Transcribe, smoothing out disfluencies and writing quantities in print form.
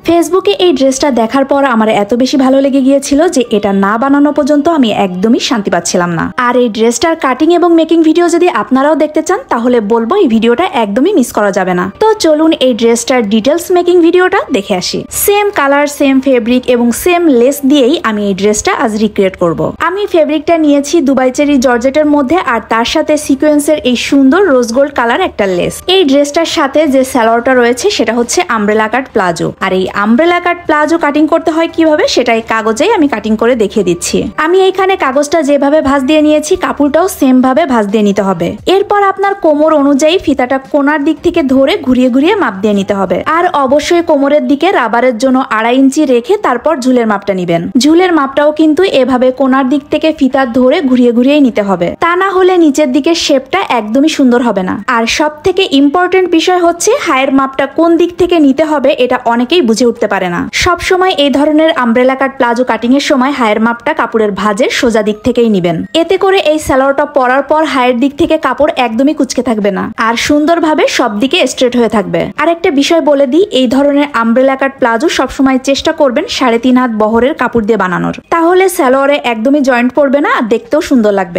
ফেসবুকে এই ড্রেসটা দেখার পর আমার এত বেশি ভালো লেগে গিয়েছিল যে এটা না বানানো পর্যন্ত আমি একদমই শান্তি পাচ্ছিলাম না। আর এই ড্রেসটার কাটিং এবং মেকিং ভিডিও যদি আপনারাও দেখতে চান তাহলে বলবো এই ভিডিওটা একদমই মিস করা যাবে না। তো চলুন এই ড্রেসটার ডিটেলস মেকিং ভিডিওটা দেখে আসি। সেম কালার, সেম ফেব্রিক এবং সেম লেস দিয়েই আমি এই ড্রেসটা আজ রিক্রিয়েট করব। আমি ফেব্রিকটা নিয়েছি দুবাই চেরি জর্জেটের মধ্যে, আর তার সাথে সিকোয়েন্সের এই সুন্দর রোজ গোল্ড কালার একটা লেস। এই ড্রেসটার সাথে যে সালোয়ারটা রয়েছে সেটা হচ্ছে আমব্রেলা কাট প্লাজো। আর এই আমব্রেলা কাট প্লাজো কাটিং করতে হয় কিভাবে সেটাই কাগজেই আমি কাটিং করে দেখিয়ে দিচ্ছি। আমি এইখানে কাগজটা যেভাবে ভাঁজ দিয়ে নিয়েছি কাপড়টাও সেম ভাবে ভাঁজ দিয়ে নিতে হবে। এরপর আপনার কোমর অনুযায়ী ফিতাটা কোনার দিক থেকে ধরে ঘুরিয়ে ঘুরিয়ে মাপ দিয়ে নিতে হবে। আর অবশ্যই কোমরের দিকে রাবারের জন্য 2.5 ইঞ্চি রেখে তারপর ঝুলের মাপটা নিবেন। ঝুলের মাপটাও কিন্তু এভাবে কোনার দিক থেকে ফিতা ধরে ঘুরিয়ে ঘুরিয়ে নিতে হবে, তা না হলে নিচের দিকে শেপটা একদমই সুন্দর হবে না। আর সব থেকে ইম্পর্টেন্ট বিষয় হচ্ছে হায়ের মাপটা কোন দিক থেকে নিতে হবে এটা অনেকেই বুঝে উঠতে পারে না। সব সময় এই ধরনের আমব্রেলা কাট প্লাজো কাটিং এর সময় হায়ের মাপটা কাপড়ের ভাঁজের সোজা দিক থেকেই নিবেন। এতে করে এই সালোয়ারটা পরার পর হায়ের দিক থেকে কাপড় একদমই কুঁচকে থাকবে না, আর সুন্দরভাবে সব দিকে স্ট্রেট হয়ে থাকবে। আর একটা বিষয় বলে দিই, এই ধরনের আমব্রেলা কাট প্লাজো সবসময় চেষ্টা করবেন 3.5 হাত বহরের কাপড় দিয়ে বানানোর, তাহলে সালোয়ারে একদমই জয়েন্ট পড়বে না আর দেখতেও সুন্দর লাগবে।